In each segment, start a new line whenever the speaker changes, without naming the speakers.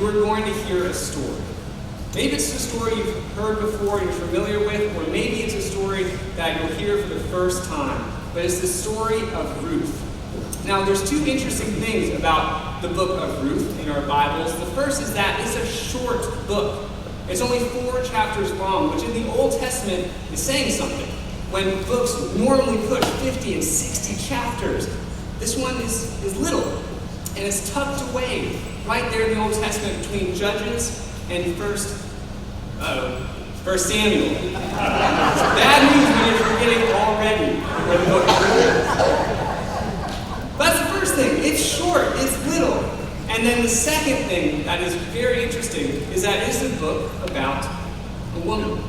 you are going to hear a story. Maybe it's a story you've heard before, you're familiar with, or maybe it's a story that you'll hear for the first time. But it's the story of Ruth. Now, there's two interesting things about the book of Ruth in our Bibles. The first is that it's a short book. It's only 4 chapters long, which in the Old Testament is saying something. When books normally push 50 and 60 chapters, this one is little, and it's tucked away right there in the Old Testament between Judges and First Samuel. Bad news when you're forgetting already what the book is. That's the first thing. It's short, it's little. And then the second thing that is very interesting is that it's a book about a woman.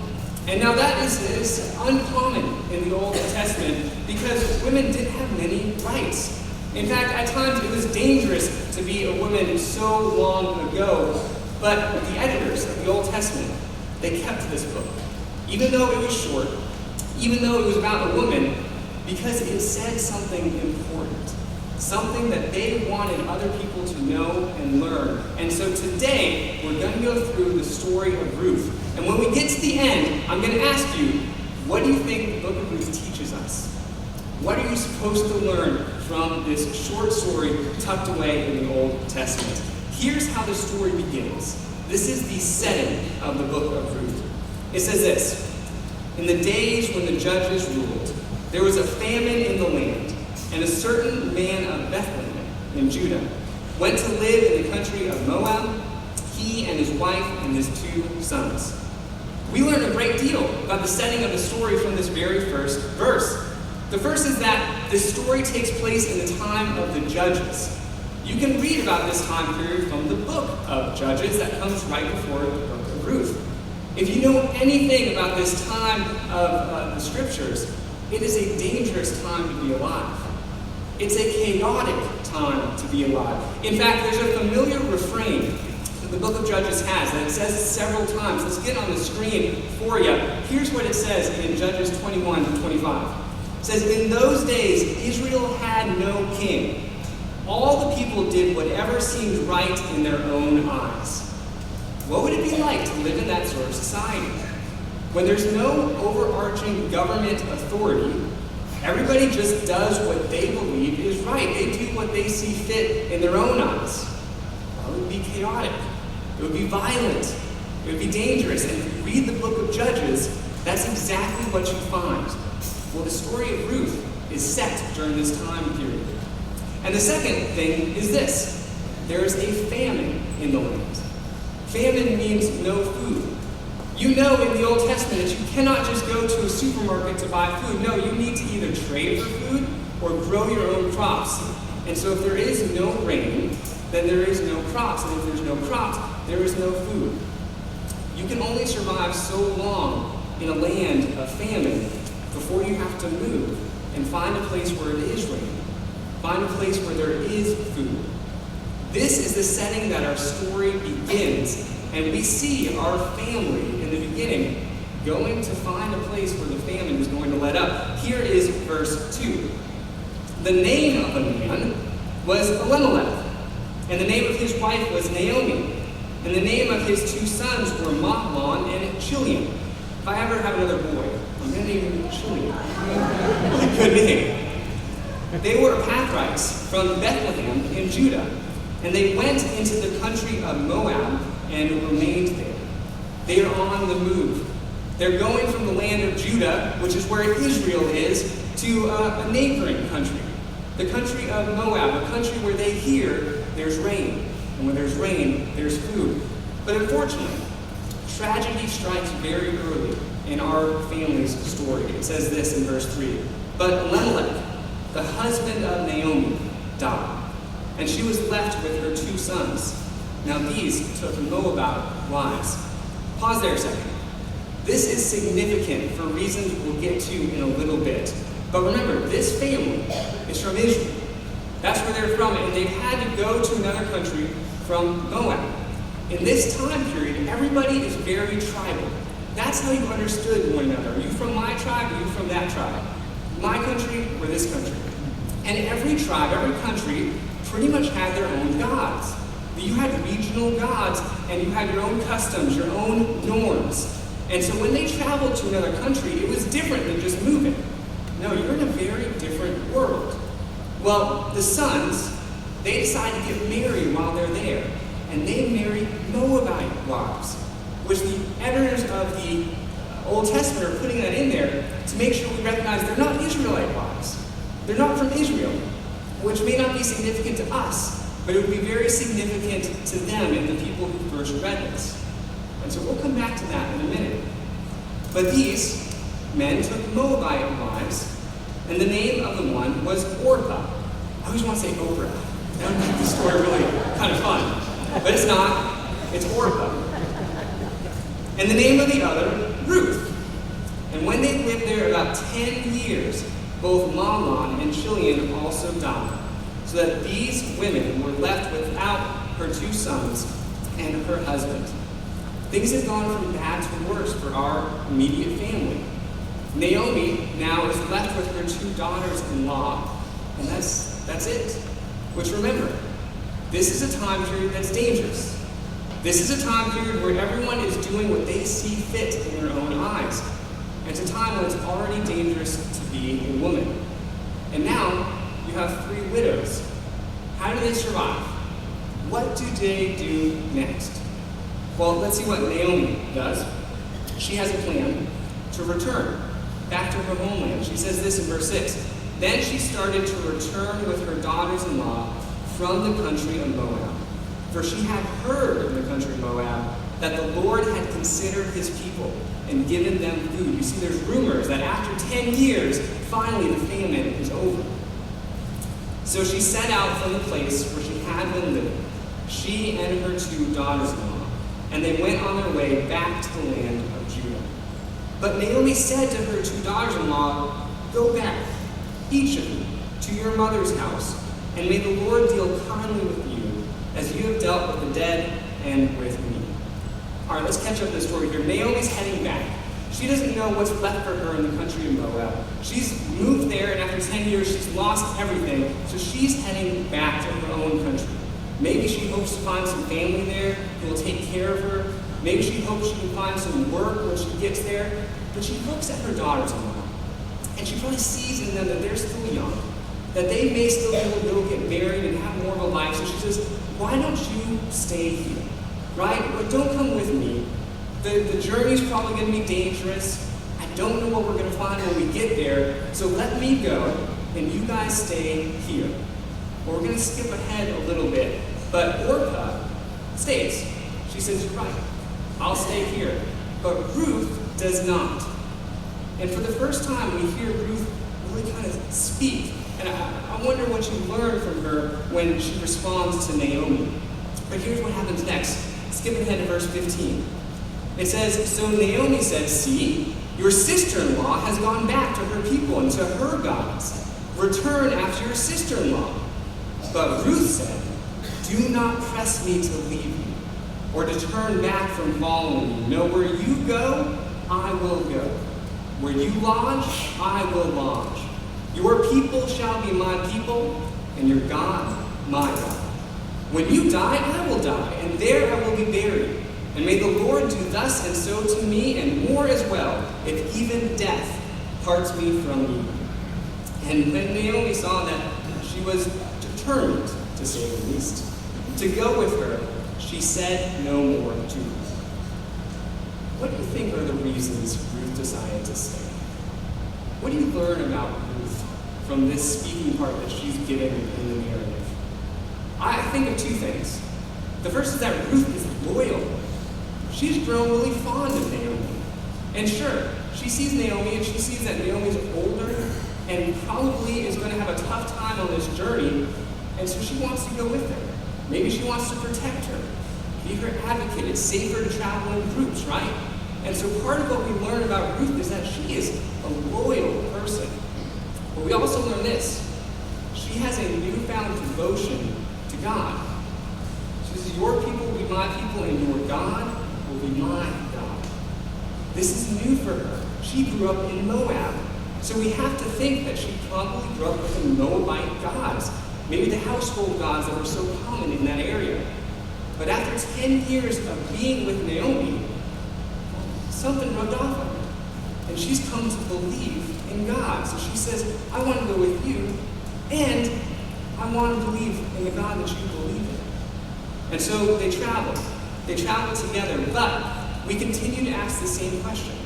And now that is uncommon in the Old Testament because women didn't have many rights. In fact, at times it was dangerous to be a woman so long ago. But the editors of the Old Testament, they kept this book. Even though it was short, even though it was about a woman, because it said something important. Something that they wanted other people to know and learn. And so today, we're going to go through the story of Ruth. And when we get to the end, I'm going to ask you, what do you think the book of Ruth teaches us? What are you supposed to learn from this short story tucked away in the Old Testament? Here's how the story begins. This is the setting of the book of Ruth. It says this: in the days when the judges ruled, there was a famine in the land. And a certain man of Bethlehem in Judah went to live in the country of Moab, he and his wife and his 2 sons. We learn a great deal about the setting of the story from this very first verse. The first is that this story takes place in the time of the Judges. You can read about this time period from the book of Judges that comes right before the book of Ruth. If you know anything about this time of the scriptures, it is a dangerous time to be alive. It's a chaotic time to be alive. In fact, there's a familiar refrain that the book of Judges has, and it says it several times. Let's get on the screen for you. Here's what it says in Judges 21-25. It says, in those days, Israel had no king. All the people did whatever seemed right in their own eyes. What would it be like to live in that sort of society? When there's no overarching government authority, everybody just does what they believe is right. They do what they see fit in their own eyes. Well, it would be chaotic. It would be violent. It would be dangerous. And if you read the book of Judges, that's exactly what you find. Well, the story of Ruth is set during this time period. And the second thing is this: there is a famine in the land. Famine means no food. You know in the Old Testament that you cannot just go to a supermarket to buy food. No, you need to either trade for food or grow your own crops. And so if there is no rain, then there is no crops. And if there's no crops, there is no food. You can only survive so long in a land of famine before you have to move and find a place where it is raining. Find a place where there is food. This is the setting that our story begins. And we see our family in the beginning going to find a place where the famine is going to let up. Here is verse 2. The name of the man was Elimelech, and the name of his wife was Naomi, and the name of his 2 sons were Mahlon and Chilion. If I ever have another boy, I'm going to name him Chilion. Good name. They were Pathrites from Bethlehem in Judah, and they went into the country of Moab and remained there. They are on the move. They're going from the land of Judah, which is where Israel is, to a neighboring country, the country of Moab, a country where they hear there's rain. And when there's rain, there's food. But unfortunately, tragedy strikes very early in our family's story. It says this in verse 3. But Elimelech, the husband of Naomi, died, and she was left with her 2 sons. Now these took Moabite wives. Pause there a second. This is significant for reasons we'll get to in a little bit. But remember, this family is from Israel. That's where they're from, and they've had to go to another country from Moab. In this time period, everybody is very tribal. That's how you understood one another. Are you from my tribe? Are you from that tribe? My country or this country? And every tribe, every country, pretty much had their own gods. The You had regional gods, and you had your own customs, your own norms. And so when they traveled to another country, it was different than just moving. No, you're in a very different world. Well, the sons, they decide to get married while they're there, and they marry Moabite wives, which the editors of the Old Testament are putting that in there to make sure we recognize they're not Israelite wives. They're not from Israel, which may not be significant to us, but it would be very significant to them and the people who first read this. And so we'll come back to that in a minute. But these men took Moabite wives, and the name of the one was Orpah. I always want to say Oprah. That would make the story really kind of fun. But it's not. It's Orpah. And the name of the other, Ruth. And when they lived there about 10 years, both Mahlon and Chilion also died, so that these women were left without her 2 sons and her husband. Things have gone from bad to worse for our immediate family. Naomi now is left with her 2 daughters-in-law, and that's it. Which, remember, this is a time period that's dangerous. This is a time period where everyone is doing what they see fit in their own eyes. It's a time when it's already dangerous to be a woman. And now you have 3 widows. How do they survive? What do they do next? Well, let's see what Naomi does. She has a plan to return back to her homeland. She says this in verse 6. Then she started to return with her daughters-in-law from the country of Moab. For she had heard in the country of Moab that the Lord had considered his people and given them food. You see, there's rumors that after 10 years, finally the famine is over. So she set out from the place where she had been living, she and her 2 daughters-in-law, and they went on their way back to the land of Judah. But Naomi said to her 2 daughters-in-law, go back, each of you, to your mother's house, and may the Lord deal kindly with you, as you have dealt with the dead and with me. All right, let's catch up this story here. Naomi's heading back. She doesn't know what's left for her in the country of Moab. She's moved there, and after 10 years, she's lost everything, so she's heading back to her own country. Maybe she hopes to find some family there who will take care of her. Maybe she hopes she can find some work when she gets there. But she looks at her daughters-in-law, and she probably sees in them that they're still young, that they may still be able to go get married and have more of a life. So she says, why don't you stay here, right? But don't come with me. The journey's probably going to be dangerous. I don't know what we're going to find when we get there, so let me go, and you guys stay here. Well, we're going to skip ahead a little bit, but Orpah stays. She says, you're right, I'll stay here. But Ruth does not. And for the first time, we hear Ruth really kind of speak. And I wonder what you learn from her when she responds to Naomi. But here's what happens next. Skip ahead to verse 15. It says, so Naomi said, see, your sister-in-law has gone back to her people and to her gods. Return after your sister-in-law. But Ruth said, do not press me to leave you, or to turn back from following you. No, where you go, I will go. Where you lodge, I will lodge. Your people shall be my people, and your God, my God. When you die, I will die, and there I will be buried. And may the Lord do thus and so to me, and more as well, if even death parts me from you. And when Naomi saw that she was determined, to say the least, to go with her, she said no more to Ruth. What do you think are the reasons Ruth decided to stay? What do you learn about Ruth from this speaking part that she's given in the narrative? I think of 2 things. The first is that Ruth is loyal. She's grown really fond of Naomi. And sure, she sees Naomi and she sees that Naomi's older and probably is going to have a tough time on this journey, and so she wants to go with her. Maybe she wants to protect her, be her advocate. It's safer to travel in groups, right? And so part of what we learn about Ruth is that she is a loyal person. But we also learn this. She has a newfound devotion to God. She says, your people will be my people, and your God will be my God. This is new for her. She grew up in Moab. So we have to think that she probably grew up with the Moabite gods, maybe the household gods that were so common in that area. But after 10 years of being with Naomi, something rubbed off on her. And she's come to believe in God. So she says, I want to go with you, and I want to believe in the God that you believe in. And so they travel. They travel together, but we continue to ask the same question.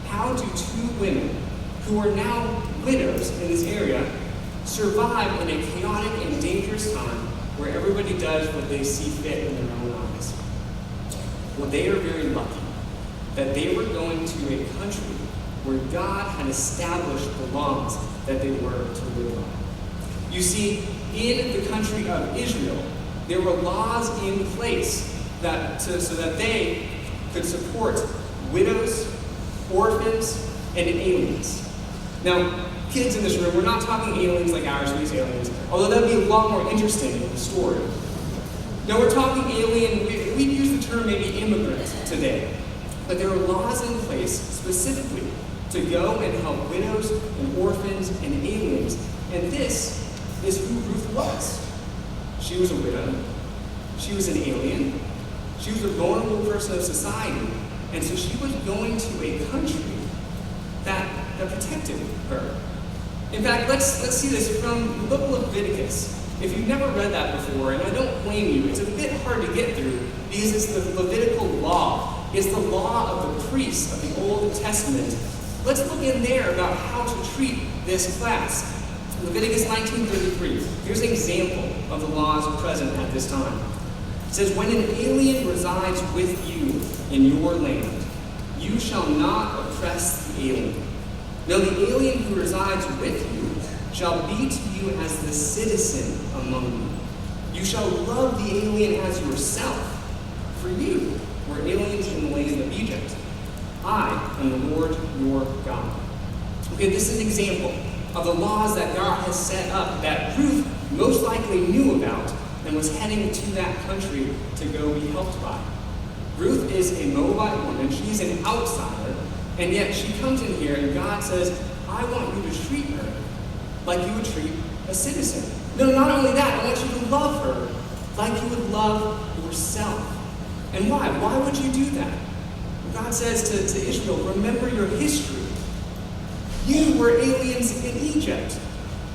How do two women who are now widows in this area survive in a chaotic and dangerous time where everybody does what they see fit in their own eyes? Well, they are very lucky that they were going to a country where God had established the laws that they were to live by. You see, in the country of Israel, there were laws in place so that they could support widows, orphans, and aliens. Now, kids in this room, we're not talking aliens like our space aliens, although that would be a lot more interesting in the story. No, we're talking alien, we use the term maybe immigrant today, but there are laws in place specifically to go and help widows and orphans and aliens, and this is who Ruth was. She was a widow, she was an alien, she was a vulnerable person of society, and so she was going to a country that protected her. In fact, let's see this from the book of Leviticus. If you've never read that before, and I don't blame you, it's a bit hard to get through because it's the Levitical law. It's the law of the priests of the Old Testament. Let's look in there about how to treat this class. Leviticus 19:33. Here's an example of the laws present at this time. It says, when an alien resides with you in your land, you shall not oppress the alien. No, the alien who resides with you shall be to you as the citizen among you. You shall love the alien as yourself, for you were aliens in the land of Egypt. I am the Lord your God. Okay, this is an example of the laws that God has set up that Ruth most likely knew about and was heading to that country to go be helped by. Ruth is a Moabite woman. She's an outsider. And yet she comes in here and God says, I want you to treat her like you would treat a citizen. No, not only that, I want you to love her like you would love yourself. And why? Why would you do that? God says to Israel, remember your history. You were aliens in Egypt.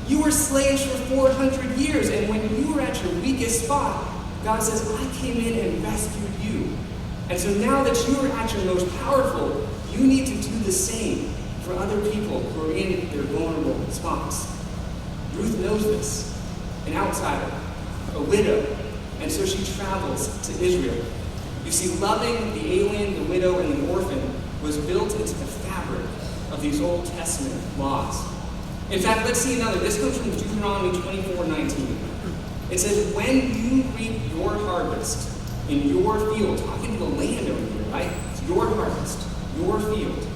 You were slaves for 400 years, and when you were at your weakest spot, God says, I came in and rescued you. And so now that you are at your most powerful, you need to do the same for other people who are in their vulnerable spots. Ruth knows this, an outsider, a widow, and so she travels to Israel. You see, loving the alien, the widow, and the orphan was built into the fabric of these Old Testament laws. In fact, let's see another. This comes from Deuteronomy 24:19. It says, when you reap your harvest in your field, talking to the land over here, right? It's your harvest, your field,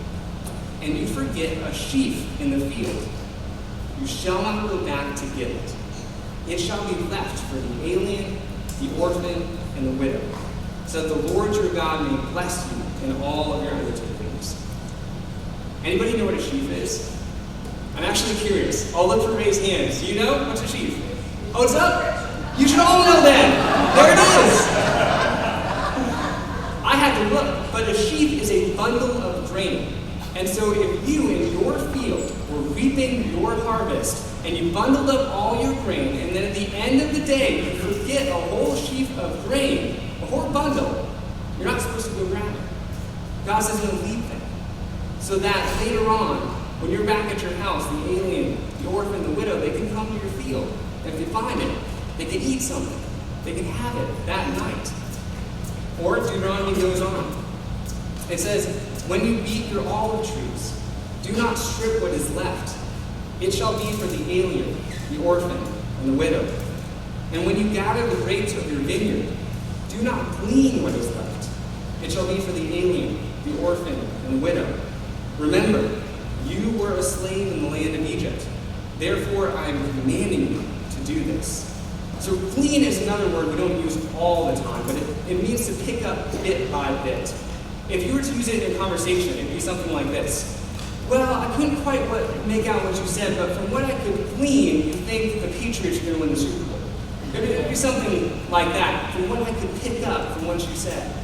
and you forget a sheaf in the field, you shall not go back to get it. It shall be left for the alien, the orphan, and the widow, so that the Lord your God may bless you in all of your undertakings. Anybody know what a sheaf is? I'm actually curious. I'll look for raised hands. Do you know? What's a sheaf? Oh, it's up? You should all know then. There it is. I had to look, but a sheaf is a bundle of grain. And so if you in your field were reaping your harvest and you bundled up all your grain, and then at the end of the day you forget a whole sheaf of grain, a whole bundle, you're not supposed to go grab it. God says no, leave that. So that later on, when you're back at your house, the alien, the orphan, the widow, they can come to your field. And if they find it, they can eat something. They can have it that night. Or Deuteronomy goes on. It says, when you beat your olive trees, do not strip what is left. It shall be for the alien, the orphan, and the widow. And when you gather the grapes of your vineyard, do not glean what is left. It shall be for the alien, the orphan, and the widow. Remember, you were a slave in the land of Egypt. Therefore, I am commanding you to do this. So glean is another word we don't use all the time, but it means to pick up bit by bit. If you were to use it in a conversation, it'd be something like this. Well, I couldn't quite make out what you said, but from what I could glean, you think the Patriots are going to win the Super Bowl. It would be something like that, from what I could pick up from what you said.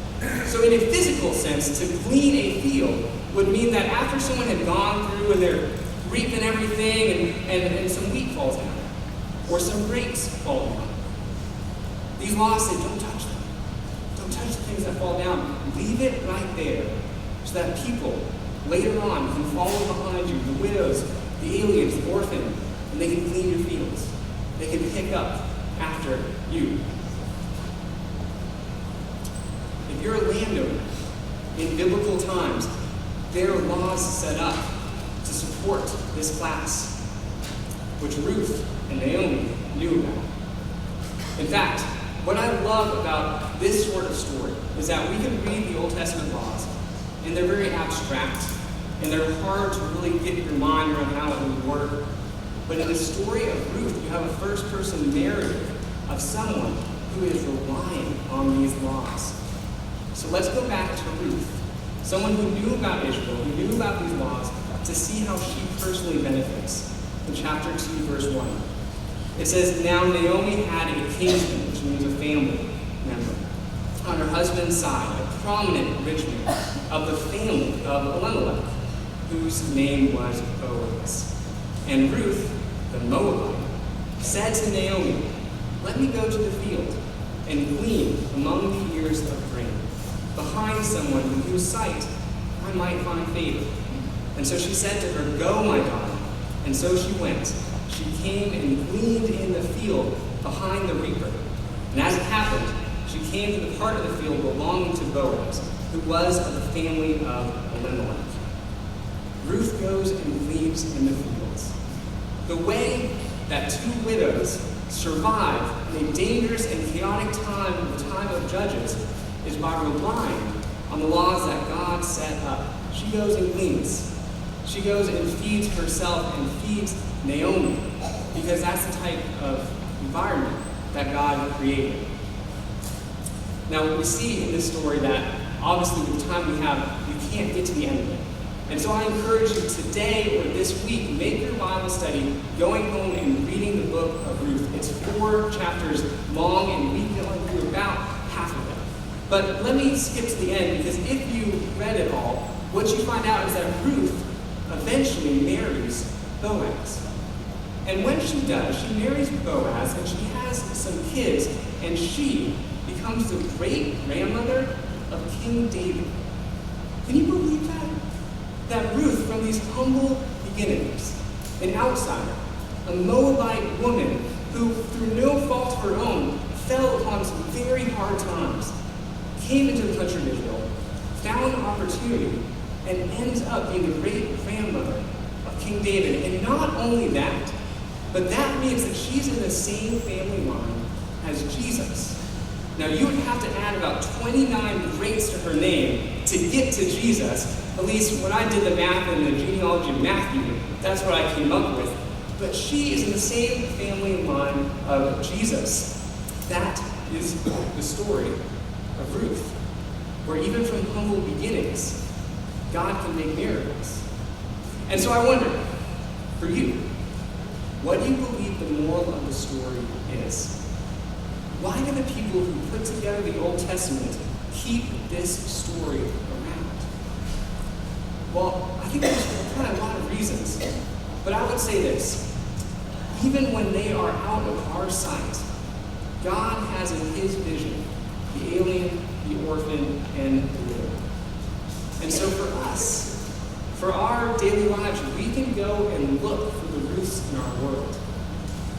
So in a physical sense, to glean a field would mean that after someone had gone through and they're reaping everything and some wheat falls down, or some grapes fall down. These laws say, don't touch them. Don't touch the things that fall down. Leave it right there so that people later on can follow behind you, the widows, the aliens, the orphan, and they can clean your fields. They can pick up after you. If you're a landowner in biblical times, there are laws set up to support this class, which Ruth and Naomi knew about. In fact, what I love about this sort of story is that we can read the Old Testament laws, and they're very abstract, and they're hard to really get your mind around how it would work. But in the story of Ruth, you have a first-person narrative of someone who is relying on these laws. So let's go back to Ruth, someone who knew about Israel, who knew about these laws, to see how she personally benefits. In chapter 2, verse 1. It says, "Now Naomi had a kinsman," which means a family member, on her husband's side, a prominent rich man of the family of Elimelech, whose name was Boaz. And Ruth, the Moabite, said to Naomi, "Let me go to the field and glean among the ears of grain, behind someone in whose sight I might find favor." And so she said to her, "Go, my daughter." And so she went. She came and gleaned in the field behind the reaper. And as it happened, she came to the part of the field belonging to Boaz, who was of the family of Elimelech. Ruth goes and gleans in the fields. The way that two widows survive in a dangerous and chaotic time, the time of Judges, is by relying on the laws that God set up. She goes and gleans. She goes and feeds herself and feeds Naomi, because that's the type of environment that God created. Now, we see in this story that obviously with the time we have, we can't get to the end of it. And so I encourage you today or this week, make your Bible study going home and reading the book of Ruth. It's 4 chapters long, and we can only do about half of it. But let me skip to the end, because if you read it all, what you find out is that Ruth eventually marries Boaz. And when she does, she marries Boaz, and she has some kids, and she becomes the great-grandmother of King David. Can you believe that? That Ruth, from these humble beginnings, an outsider, a Moabite woman who, through no fault of her own, fell upon some very hard times, came into the country of Israel, found an opportunity, and ends up being the great-grandmother of King David. And not only that, but that means that she's in the same family line as Jesus. Now, you would have to add about 29 greats to her name to get to Jesus. At least when I did the math in the genealogy of Matthew, that's what I came up with. But she is in the same family line of Jesus. That is the story of Ruth, where even from humble beginnings, God can make miracles. And so I wonder, for you, what do you believe the moral of the story is? Why do the people who put together the Old Testament keep this story around? Well, I think there's kind of a lot of reasons. But I would say this: even when they are out of our sight, God has in his vision the alien, the orphan, and the widow. And so for us, for our daily lives, we can go and look for the Ruths in our world.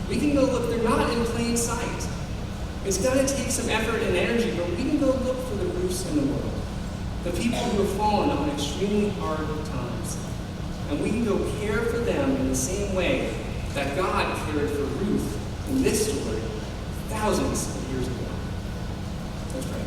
We can go look. They're not in plain sight. It's going to take some effort and energy, but we can go look for the Ruths in the world, the people who have fallen on extremely hard times. And we can go care for them in the same way that God cared for Ruth in this story thousands of years ago. Let's pray.